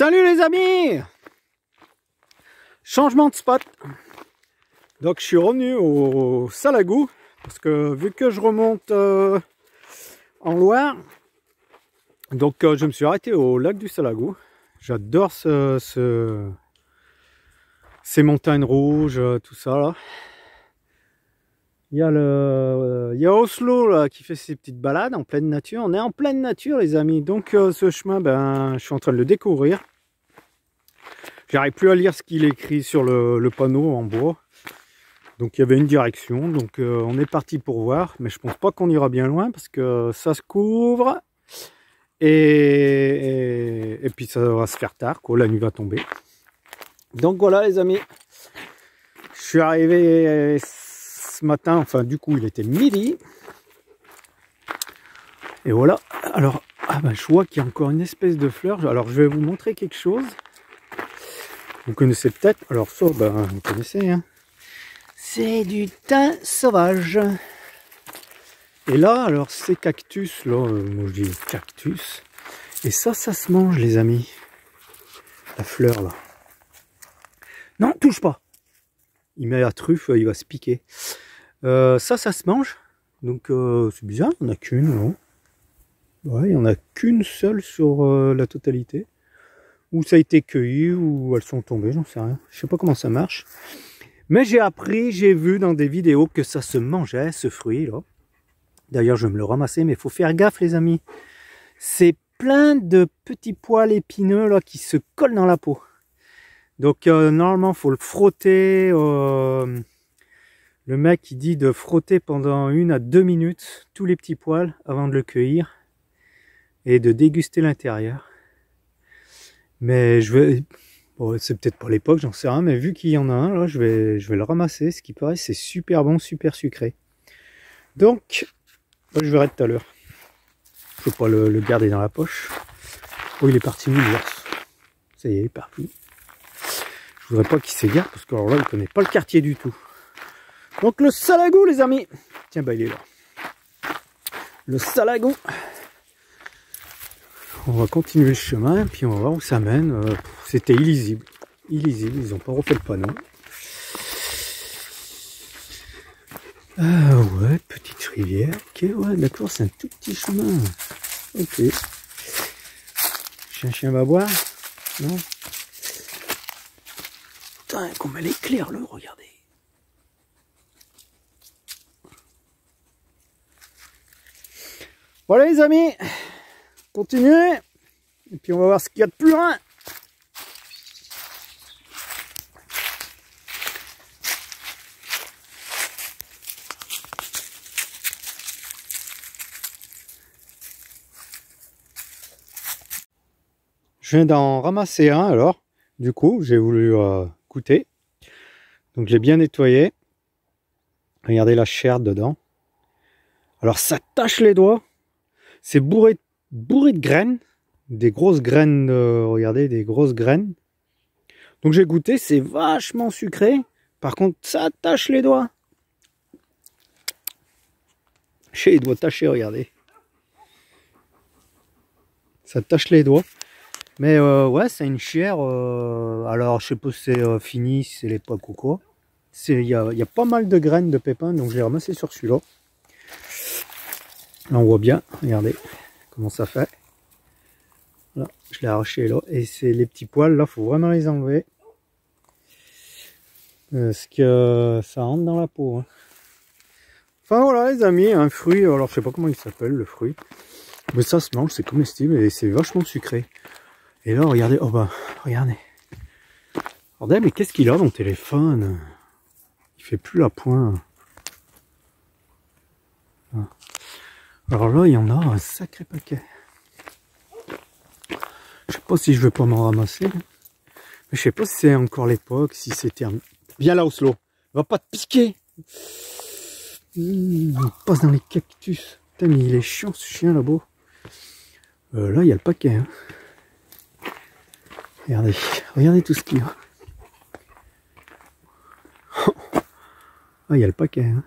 Salut les amis! Changement de spot. Donc je suis revenu au Salagou parce que vu que je remonte en Loire, donc je me suis arrêté au lac du Salagou. J'adore ces montagnes rouges, tout ça là. Il y a Oslo là, qui fait ses petites balades en pleine nature. On est en pleine nature les amis. Donc ce chemin, je suis en train de le découvrir. J'arrive plus à lire ce qu'il écrit sur le panneau en bois. Donc il y avait une direction. Donc on est parti pour voir. Mais je pense pas qu'on ira bien loin parce que ça se couvre. Et puis ça va se faire tard, quoi. La nuit va tomber. Donc voilà les amis. Je suis arrivé ce matin. Enfin du coup il était midi. Et voilà. Alors je vois qu'il y a encore une espèce de fleur. Alors je vais vous montrer quelque chose. Vous connaissez peut-être, alors ça, vous connaissez, hein. C'est du thym sauvage. Et là, alors ces cactus, là, moi je dis cactus. Et ça se mange, les amis. La fleur, là. Non, touche pas. Il met la truffe, il va se piquer. Ça se mange. Donc, c'est bizarre, il n'y en a qu'une, non? Ouais, il n'y en a qu'une seule sur la totalité. Ou ça a été cueilli, ou elles sont tombées, j'en sais rien. Je sais pas comment ça marche. Mais j'ai vu dans des vidéos que ça se mangeait, ce fruit là. D'ailleurs, je vais me le ramasser, mais il faut faire gaffe les amis. C'est plein de petits poils épineux là qui se collent dans la peau. Donc normalement, il faut le frotter. Le mec il dit de frotter pendant 1 à 2 minutes tous les petits poils avant de le cueillir. Et de déguster l'intérieur. Mais je vais, bon, c'est peut-être pas l'époque, j'en sais rien, mais vu qu'il y en a un, là, je vais le ramasser. Ce qui paraît, c'est super bon, super sucré. Donc, je verrai tout à l'heure. Faut pas le garder dans la poche. Oh, il est parti où l'ours? Ça y est, il est parti. Je voudrais pas qu'il s'égare, parce que alors là, il connaît pas le quartier du tout. Donc, le Salagou, les amis. Tiens, il est là. Le Salagou. On va continuer le chemin, puis on va voir où ça mène. C'était illisible. Illisible, ils n'ont pas refait le panneau. Ah ouais, petite rivière. Ok, ouais, d'accord, c'est un tout petit chemin. Ok. Chien va boire? Non? Putain, comme elle éclaire l'eau, regardez. Voilà les amis. Continuez, et puis on va voir ce qu'il y a de plus loin. Je viens d'en ramasser un alors, du coup j'ai voulu goûter. Donc j'ai bien nettoyé. Regardez la chair dedans. Alors ça tâche les doigts. C'est bourré de graines, des grosses graines, regardez, des grosses graines. Donc j'ai goûté, c'est vachement sucré. Par contre, ça tâche les doigts. J'ai les doigts tachés, regardez. Ça tâche les doigts. Mais ouais, c'est une chair. Alors, je sais pas si c'est fini, si c'est l'époque ou quoi. Il y a pas mal de graines de pépins, donc j'ai ramassé sur celui-là. Là, on voit bien, regardez comment ça fait. Là, je l'ai arraché là. Et c'est les petits poils, là, faut vraiment les enlever. Parce que ça rentre dans la peau. Hein. Enfin voilà les amis, un fruit, alors je sais pas comment il s'appelle le fruit. Mais ça se mange, c'est comestible et c'est vachement sucré. Et là, regardez, regardez. Regardez, mais qu'est-ce qu'il a mon téléphone? Il fait plus la pointe. Alors là, il y en a un sacré paquet. Je sais pas si je vais pas m'en ramasser. Mais je sais pas si c'est encore l'époque, si c'était un... Viens là, Oslo. Va pas te piquer. Il passe dans les cactus. Putain, mais il est chiant ce chien là-bas. Là, il y a le paquet. Hein. Regardez tout ce qu'il y a. Ah, il y a le paquet. Hein.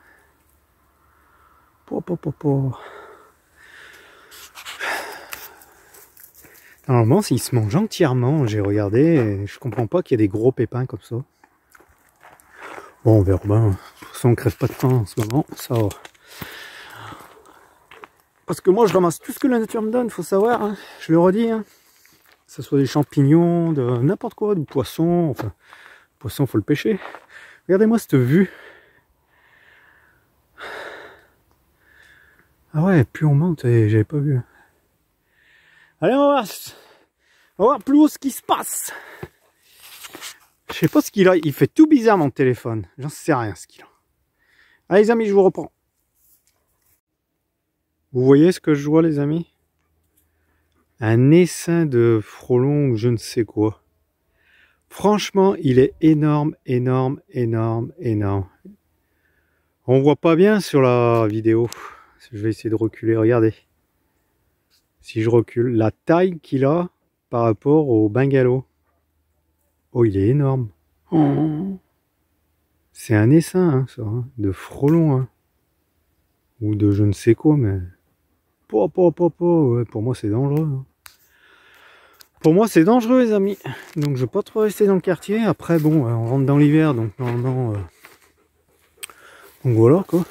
Normalement, s'il se mange entièrement, j'ai regardé, et je comprends pas qu'il y ait des gros pépins comme ça. Bon, on verra bien. De toute façon, on crève pas de faim en ce moment, ça va. Parce que moi, je ramasse tout ce que la nature me donne, faut savoir, hein. Je le redis, hein. Que ce soit des champignons, de n'importe quoi, du poisson, enfin, le poisson, faut le pêcher. Regardez-moi cette vue. Ah ouais, plus on monte, et j'avais pas vu. Allez, on va voir plus haut ce qui se passe. Je sais pas ce qu'il a, il fait tout bizarre mon téléphone. J'en sais rien ce qu'il a. Allez les amis, je vous reprends. Vous voyez ce que je vois les amis? Un essaim de frelons ou je ne sais quoi. Franchement, il est énorme, énorme, énorme, énorme. On voit pas bien sur la vidéo. Je vais essayer de reculer, regardez. Si je recule, la taille qu'il a par rapport au bungalow. Oh, il est énorme. Oh. C'est un essaim, hein, ça, hein, de frelons. Hein. Ou de je ne sais quoi, mais... Ouais, pour moi, c'est dangereux. Hein. Pour moi, c'est dangereux, les amis. Donc, je vais pas trop rester dans le quartier. Après, bon, on rentre dans l'hiver, donc normalement... Donc, voilà, quoi.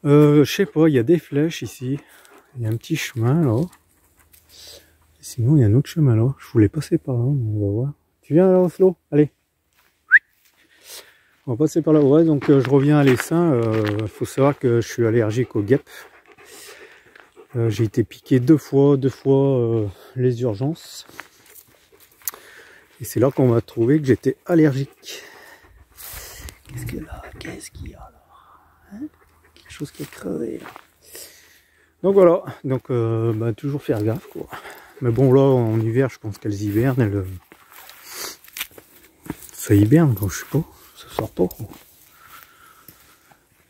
Je sais pas, il y a des flèches ici. Il y a un petit chemin, là. Et sinon, il y a un autre chemin, là. Je voulais passer par là, on va voir. Tu viens, là, Oslo? Allez. On va passer par là. Ouais, donc, je reviens à l'essaim. Faut savoir que je suis allergique aux guêpes. J'ai été piqué deux fois les urgences. Et c'est là qu'on m'a trouvé que j'étais allergique. Qu'est-ce qu'il y a là, hein? Quelque chose qui est crevé là. Donc voilà, donc toujours faire gaffe quoi. Mais bon là en hiver je pense qu'elles hibernent, ça hiberne quand je sais pas, ça sort pas quoi.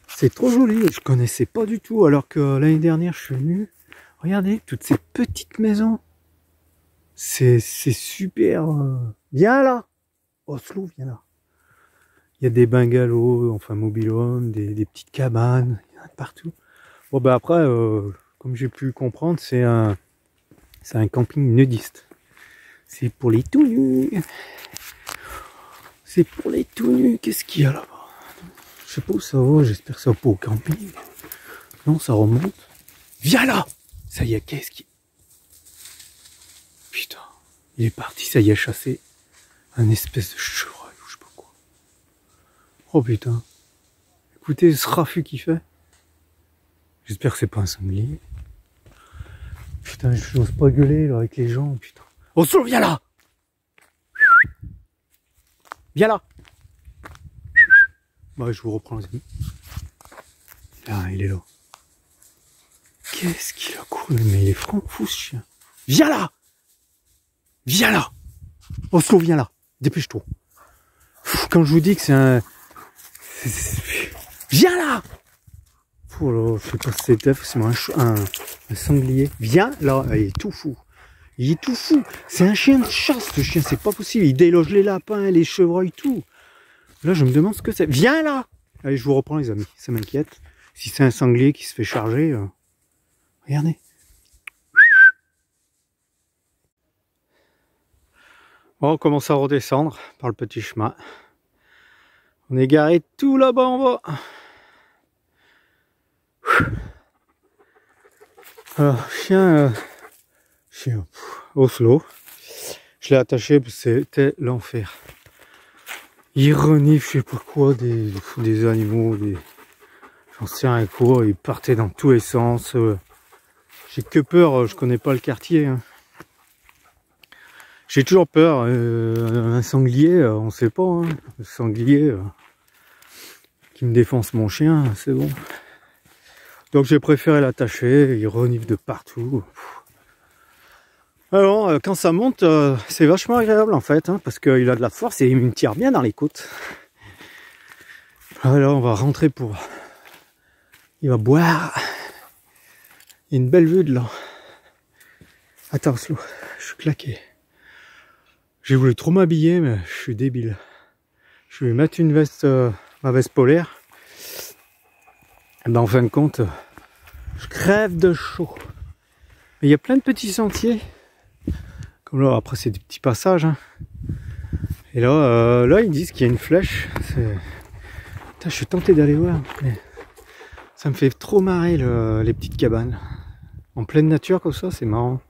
C'est trop joli, je connaissais pas du tout alors que l'année dernière je suis venu. Regardez toutes ces petites maisons. C'est super. Viens là, Oslo, viens là. Il y a des bungalows, enfin mobil-homes, des petites cabanes, il y en a de partout. Bon bah après, comme j'ai pu comprendre, c'est un camping nudiste. C'est pour les tout nus. C'est pour les tout nus. Qu'est-ce qu'il y a là-bas? Je sais pas où ça va, j'espère que ça va pas au camping. Non, ça remonte. Viens là! Ça y est, qu'est-ce qui... Putain, il est parti, ça y est, chassé un espèce de chevreuil ou je sais pas quoi. Oh putain. Écoutez ce raffut qu'il fait. J'espère que c'est pas un sanglier. Putain, je n'ose pas gueuler là avec les gens, putain. Oh, Solo, viens là! Viens là! Bah, je vous reprends les amis. Ah, il est là. Qu'est-ce qu'il a couru? Mais il est franc fou ce chien. Viens là! Viens là! Oh, Solo, viens là! Dépêche-toi. Quand je vous dis que c'est un... Viens là! Oh là, je sais pas si c'était forcément un sanglier. Viens là, il est tout fou. Il est tout fou. C'est un chien de chasse, ce chien, c'est pas possible. Il déloge les lapins, les chevreuils, tout. Là, je me demande ce que c'est. Viens là! Allez, je vous reprends les amis, ça m'inquiète. Si c'est un sanglier qui se fait charger, regardez. Bon, on commence à redescendre par le petit chemin. On est garé tout là-bas en bas. Alors, chien Oslo. Je l'ai attaché parce que c'était l'enfer. Il renifle, je sais pas quoi, des animaux, j'en sais rien quoi. Il partait dans tous les sens. J'ai que peur, je connais pas le quartier. Hein. J'ai toujours peur. Un sanglier, on sait pas. Hein. Un sanglier qui me défonce mon chien, c'est bon. Donc j'ai préféré l'attacher, il renifle de partout. Alors quand ça monte, c'est vachement agréable en fait, hein, parce qu'il a de la force et il me tire bien dans les côtes. Alors on va rentrer pour... Il va boire. Il y a une belle vue de là. Attends Oslo, je suis claqué. J'ai voulu trop m'habiller mais je suis débile. Je vais mettre une veste, ma veste polaire. Et ben en fin de compte, je crève de chaud. Mais il y a plein de petits sentiers. Comme là, après c'est des petits passages. Hein. Et là, là ils disent qu'il y a une flèche. Putain, je suis tenté d'aller voir. Mais ça me fait trop marrer les petites cabanes. En pleine nature comme ça, c'est marrant.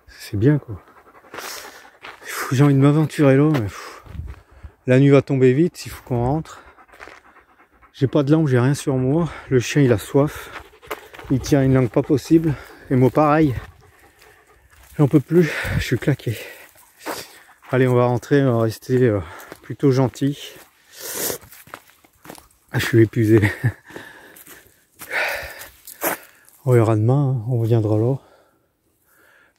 C'est bien quoi. J'ai envie de m'aventurer là, mais la nuit va tomber vite, il faut qu'on rentre. J'ai pas de lampe, j'ai rien sur moi. Le chien il a soif. Il tient une langue pas possible. Et moi pareil. J'en peux plus, je suis claqué. Allez, on va rentrer, on va rester plutôt gentil. Ah, je suis épuisé. On verra demain, hein, on reviendra là.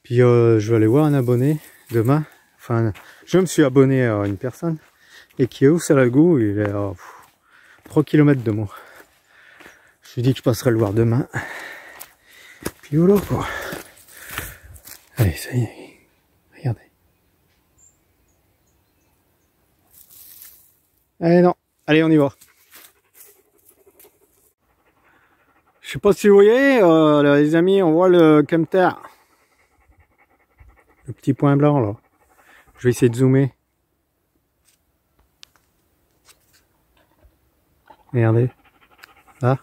Puis je vais aller voir un abonné demain. Enfin, je me suis abonné à une personne et qui est au Salagou, il est à 3 km de moi. Je lui dis que je passerai le voir demain. Puis voilà quoi. Allez, ça y est. Regardez. Allez, non. Allez, on y va. Je sais pas si vous voyez, les amis, on voit le Kempter. Le petit point blanc là. Je vais essayer de zoomer. Regardez. Là.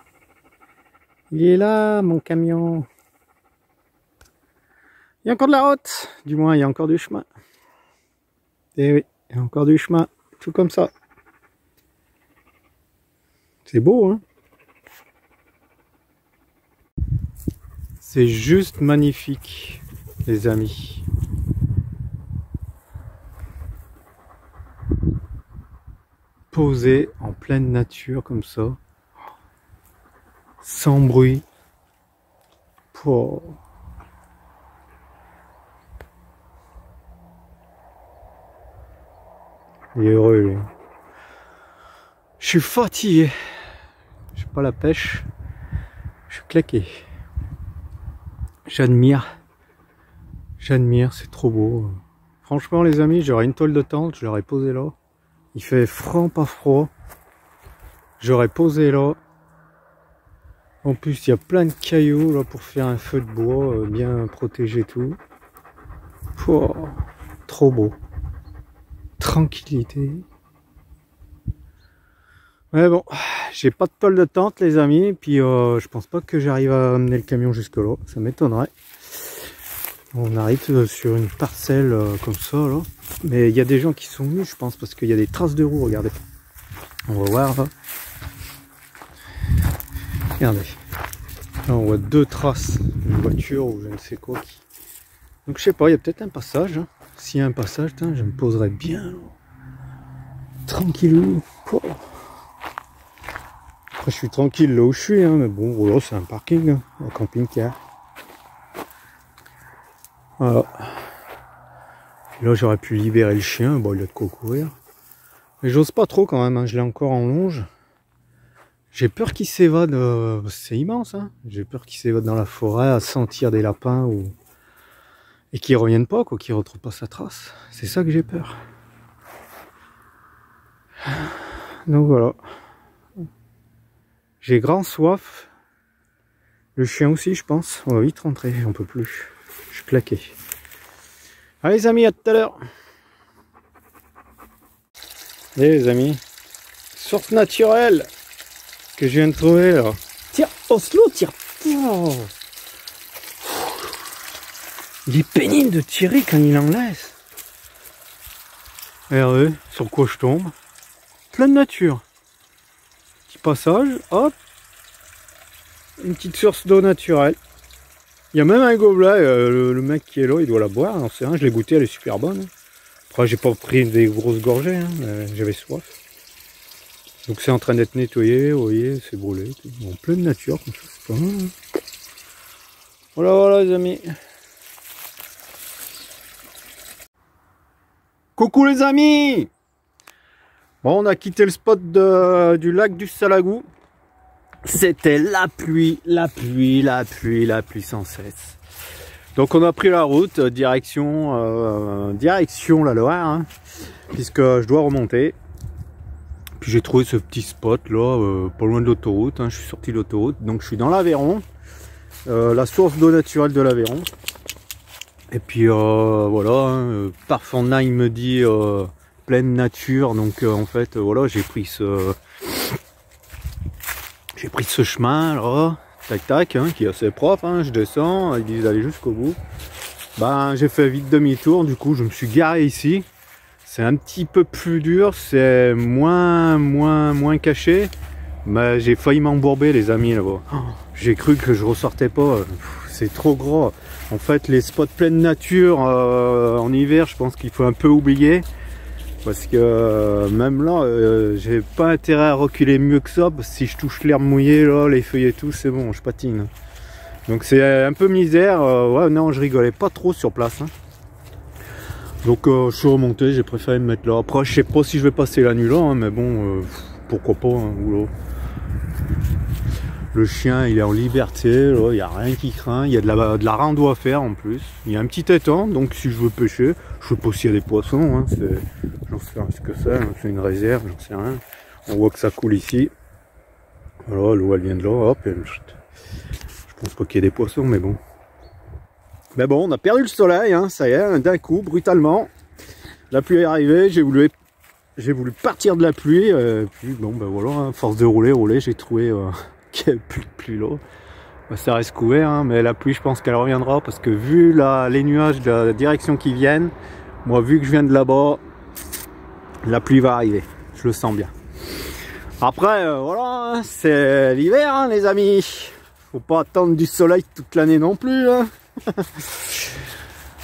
Il est là, mon camion. Il y a encore de la route. Du moins, il y a encore du chemin. Et oui, il y a encore du chemin. Tout comme ça. C'est beau, hein? C'est juste magnifique, les amis. Posé en pleine nature comme ça. Sans bruit. Oh. Il est heureux, lui. Je suis fatigué. J'ai pas la pêche. Je suis claqué. J'admire. J'admire, c'est trop beau. Franchement, les amis, j'aurais une tôle de tente, je l'aurais posée là. Il fait franc pas froid. J'aurais posé là. En plus, il y a plein de cailloux là pour faire un feu de bois, bien protégé tout. Oh, trop beau. Tranquillité. Mais bon, j'ai pas de tôle de tente les amis, puis je pense pas que j'arrive à amener le camion jusque là, ça m'étonnerait. On arrive sur une parcelle comme ça là, mais il y a des gens qui sont venus je pense, parce qu'il y a des traces de roues, regardez. On va voir là. Regardez. Là on voit deux traces d'une voiture ou je ne sais quoi. Donc je sais pas, il y a peut-être un passage. Hein. S'il y a un passage, je me poserais bien là. Tranquillou. Oh. Après, je suis tranquille là où je suis, hein, mais bon, voilà, c'est un parking, hein, un camping-car. Voilà. Et là, j'aurais pu libérer le chien, bon, il a de quoi courir. Mais j'ose pas trop quand même, hein, je l'ai encore en longe. J'ai peur qu'il s'évade, c'est immense, hein. J'ai peur qu'il s'évade dans la forêt à sentir des lapins ou... et qu'il revienne pas, quoi, qu'il retrouve pas sa trace. C'est ça que j'ai peur. Donc voilà. J'ai grand soif. Le chien aussi, je pense. On va vite rentrer, j'en peux plus. Je suis claqué. Allez les amis, à tout à l'heure. Allez les amis. Source naturelle que je viens de trouver là. Tiens, Oslo, tire. Oh. Il est pénible de tirer quand il en laisse. Regardez, sur quoi je tombe. Pleine nature. Passage, hop, une petite source d'eau naturelle. Il y a même un gobelet, le mec qui est là, il doit la boire, j'en sais rien, je l'ai goûté, elle est super bonne. Après, j'ai pas pris des grosses gorgées, hein, j'avais soif. Donc c'est en train d'être nettoyé, vous voyez, c'est brûlé, en pleine nature, comme ça, c'est pas mal. Hein. Voilà, voilà les amis. Coucou les amis! Bon, on a quitté le spot du lac du Salagou. C'était la pluie, la pluie, la pluie, la pluie sans cesse. Donc on a pris la route, direction la Loire, hein, puisque je dois remonter. Puis j'ai trouvé ce petit spot là, pas loin de l'autoroute, hein, je suis sorti de l'autoroute, donc je suis dans l'Aveyron, la source d'eau naturelle de l'Aveyron. Et puis voilà, hein, Parfanda il me dit pleine nature, donc en fait voilà, j'ai pris ce chemin là, tac tac, hein, qui est assez propre, hein, je descends, ils disent d'aller jusqu'au bout. Ben j'ai fait vite demi-tour, du coup je me suis garé ici. C'est un petit peu plus dur, c'est moins caché, mais j'ai failli m'embourber les amis là-bas. Oh, j'ai cru que je ressortais pas, c'est trop gros. En fait les spots pleine nature en hiver, je pense qu'il faut un peu oublier. Parce que même là, j'ai pas intérêt à reculer mieux que ça, parce que si je touche l'herbe mouillée, là, les feuilles et tout, c'est bon, je patine. Donc c'est un peu misère, ouais non, je rigolais pas trop sur place. Hein. Donc je suis remonté, j'ai préféré me mettre là. Après je sais pas si je vais passer la nuit là, hein, mais bon, pourquoi pas, hein, oula. Le chien il est en liberté, il n'y a rien qui craint, il y a de la rando à faire en plus. Il y a un petit étang, donc si je veux pêcher, je sais pas s'il y a des poissons, hein, j'en sais rien ce que c'est, hein, c'est une réserve, j'en sais rien. On voit que ça coule ici. Voilà, l'eau elle vient de là, hop, je pense pas qu'il y ait des poissons, mais bon. Mais bon, on a perdu le soleil, hein, ça y est, d'un coup, brutalement. La pluie est arrivée, j'ai voulu partir de la pluie, puis bon ben voilà, hein, force de rouler, j'ai trouvé qu'il n'y avait plus de pluie là. Ben, ça reste couvert, hein, mais la pluie je pense qu'elle reviendra parce que vu les nuages de la direction qui viennent, moi vu que je viens de là-bas, la pluie va arriver, je le sens bien. Après voilà, hein, c'est l'hiver hein, les amis, faut pas attendre du soleil toute l'année non plus. Hein.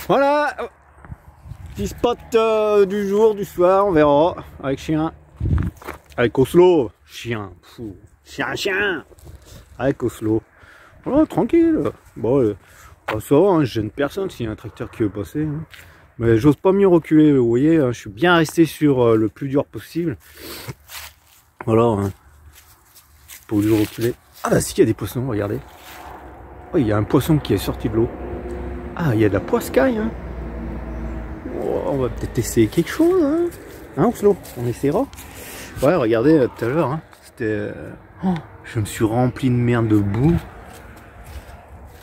Voilà. Petit spot du jour, du soir, on verra. Avec chien. Avec Oslo. Chien. Fou. Chien. Avec Oslo. Voilà, tranquille. Bon, ça va, hein, je gêne personne s'il y a un tracteur qui veut passer. Hein. Mais j'ose pas mieux reculer, vous voyez. Hein, je suis bien resté sur le plus dur possible. Voilà. Hein. Pas obligé de reculer. Ah bah si, il y a des poissons, regardez. Oh, il y a un poisson qui est sorti de l'eau. Ah, il y a de la poiscaille, hein. Oh, on va peut-être essayer quelque chose, hein. Hein, Oslo, on essaiera. Ouais, regardez, tout à l'heure, hein, c'était... Oh, je me suis rempli de merde de boue.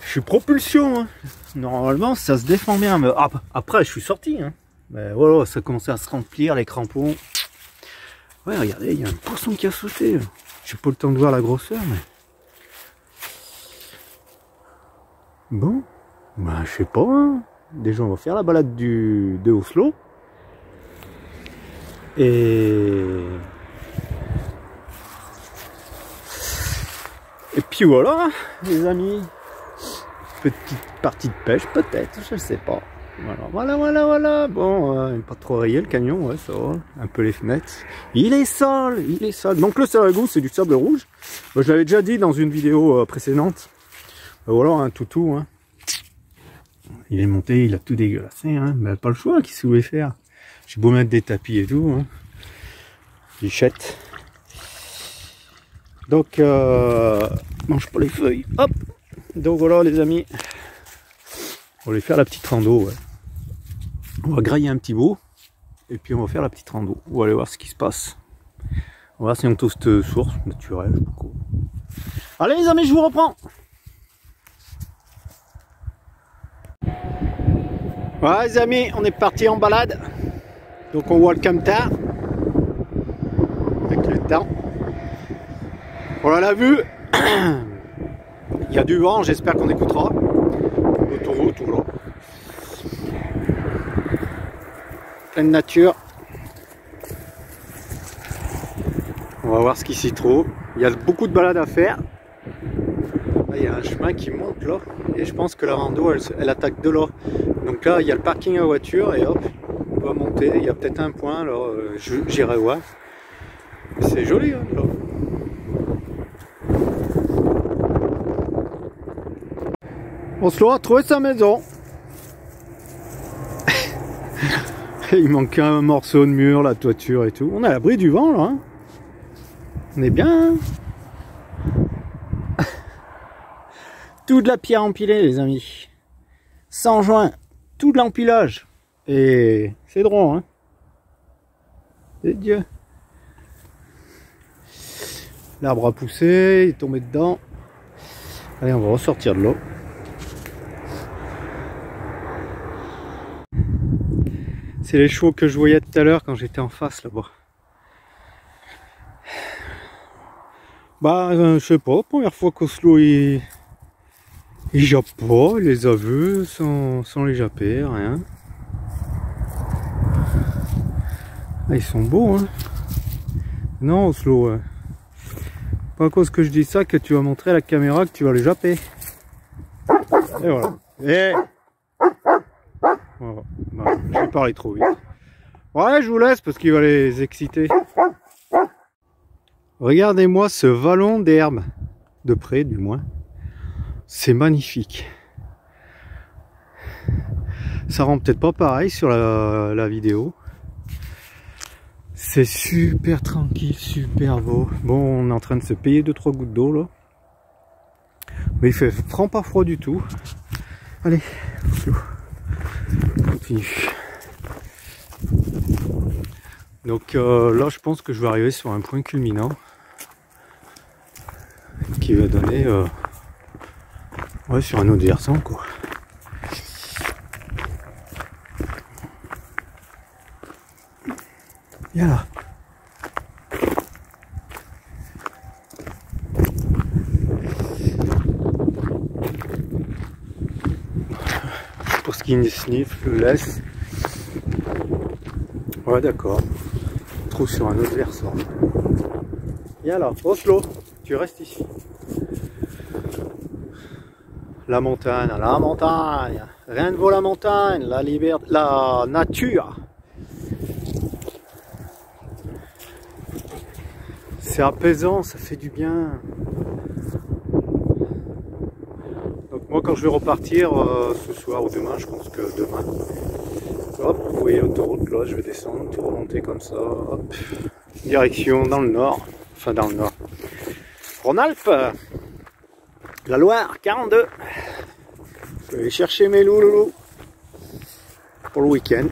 Je suis propulsion, hein. Normalement, ça se défend bien, mais après, je suis sorti, hein. Mais voilà, ça commençait à se remplir, les crampons. Ouais, regardez, il y a un poisson qui a sauté. J'ai pas le temps de voir la grosseur, mais... Bon, bah, je sais pas, hein. Déjà, on va faire la balade de Oslo. Et puis voilà, les amis. Petite partie de pêche, peut-être, je sais pas. Voilà. Bon, pas trop rayé le camion, ouais, ça va. Un peu les fenêtres. Il est sale. Donc le Sarragout, c'est du sable rouge. Bah, je l'avais déjà dit dans une vidéo précédente. Bah, voilà, un toutou, hein. Il est monté, il a tout dégueulassé, hein. Mais pas le choix, qu'est-ce que vous voulez faire? J'ai beau mettre des tapis et tout, hein. Lichette. Donc, mange pas les feuilles. Hop. Donc voilà, les amis. On va aller faire la petite rando, ouais. On va grailler un petit bout. Et puis on va faire la petite rando. On va aller voir ce qui se passe. On va voir si on trouve cette source naturelle. Allez les amis, je vous reprends. Voilà les amis, on est parti en balade. Donc on voit le camtar. Avec le temps. Voilà la vue. Il y a du vent, j'espère qu'on écoutera. L'autoroute ou là. Pleine nature. On va voir ce qui s'y trouve. Il y a beaucoup de balades à faire. Là, il y a un chemin qui monte là. Et je pense que la rando elle attaque de là. Donc là il y a le parking à voiture et hop, on va monter. Il y a peut-être un point là, j'irai voir. C'est joli hein, là. Oslo a trouvé sa maison. Il manque un morceau de mur, la toiture et tout. On est à l'abri du vent là. Hein. On est bien. Hein. Tout de la pierre empilée les amis. Sans joint. Tout de l'empilage. Et c'est drôle. Hein. C'est Dieu. L'arbre a poussé, il est tombé dedans. Allez, on va ressortir de l'eau. C'est les chevaux que je voyais tout à l'heure quand j'étais en face là-bas. Bah, je sais pas, première fois qu'Oslo il jappe pas, il les a vus sans les japper, rien. Ah, ils sont beaux, hein. Non, Oslo, pas à cause que je dis ça que tu vas montrer à la caméra que tu vas les japper. Et voilà. Et voilà. Bah, j'ai parlé trop vite. Ouais, je vous laisse parce qu'il va les exciter. Regardez-moi ce vallon d'herbe, de près du moins. C'est magnifique. Ça rend peut-être pas pareil sur la vidéo. C'est super tranquille, super beau. Bon, on est en train de se payer 2-3 gouttes d'eau là. Mais il fait franc pas froid du tout. Allez, on continue. Donc là, je pense que je vais arriver sur un point culminant qui va donner ouais, sur un autre versant quoi. Viens là. Pour ce qui sniff, le laisse. Ouais, d'accord. On trouve sur un autre versant. Viens là, Oslo, tu restes ici. La montagne, rien ne vaut la montagne, la liberté, la nature. C'est apaisant, ça fait du bien. Donc moi quand je vais repartir ce soir ou demain, je pense que demain, hop, vous voyez l'autoroute là, je vais descendre, tout remonter comme ça, hop, direction dans le nord, enfin dans le nord. Rhône-Alpes, la Loire, 42. Je vais aller chercher mes loulous pour le week-end.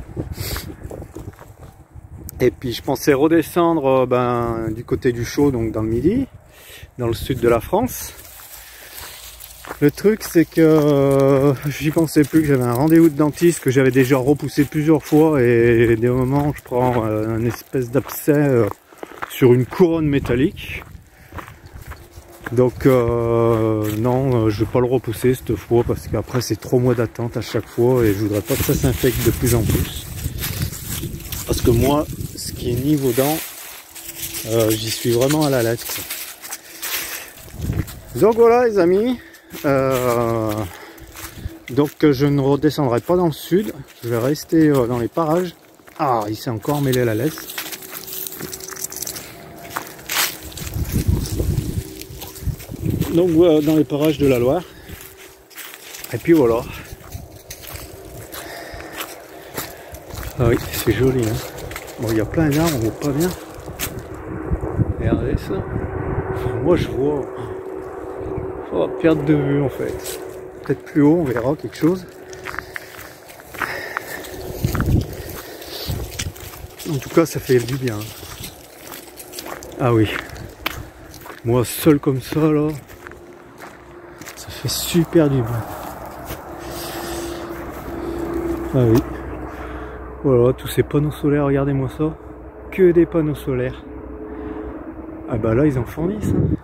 Et puis je pensais redescendre du côté du Chaud, donc dans le Midi, dans le sud de la France. Le truc c'est que j'y pensais plus, que j'avais un rendez-vous de dentiste que j'avais déjà repoussé plusieurs fois et des moments je prends un espèce d'abcès sur une couronne métallique. Donc non, je vais pas le repousser cette fois parce qu'après c'est 3 mois d'attente à chaque fois et je voudrais pas que ça s'infecte de plus en plus. Parce que moi, ce qui est niveau dents, j'y suis vraiment à la lettre. Donc voilà les amis, donc je ne redescendrai pas dans le sud, je vais rester dans les parages. Ah, il s'est encore mêlé à la laisse. Donc voilà, dans les parages de la Loire. Et puis voilà. Ah oui, c'est joli, hein. Bon, il y a plein d'arbres, on voit pas bien. Regardez ça. Enfin, moi je vois. Oh, perte de vue en fait. Peut-être plus haut, on verra quelque chose. En tout cas, ça fait du bien. Ah oui. Moi, seul comme ça, là, ça fait super du bien. Ah oui. Voilà, tous ces panneaux solaires, regardez-moi ça. Que des panneaux solaires. Ah bah là, ils en fournissent. Hein.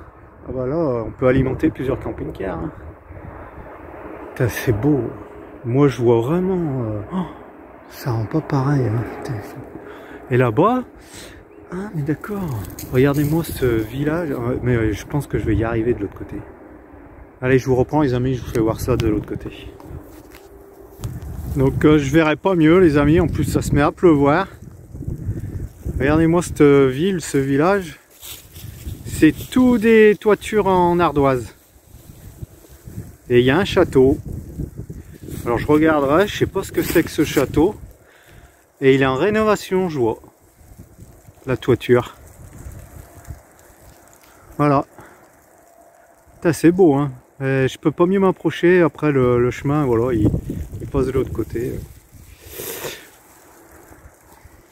Ah bah là, on peut alimenter plusieurs camping-cars. Hein. C'est beau. Moi, je vois vraiment... Oh, ça rend pas pareil. Hein. Et là-bas... Ah, mais d'accord. Regardez-moi ce village. Mais je pense que je vais y arriver de l'autre côté. Allez, je vous reprends les amis, je vous fais voir ça de l'autre côté. Donc je verrai pas mieux les amis, en plus ça se met à pleuvoir. Regardez-moi cette ville, ce village. C'est tout des toitures en ardoise. Et il y a un château. Alors je regarderai, je sais pas ce que c'est que ce château. Et il est en rénovation, je vois. La toiture. Voilà. C'est beau hein. Et je peux pas mieux m'approcher, après le chemin, voilà, il passe de l'autre côté.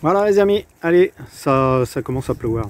Voilà les amis, allez, ça commence à pleuvoir.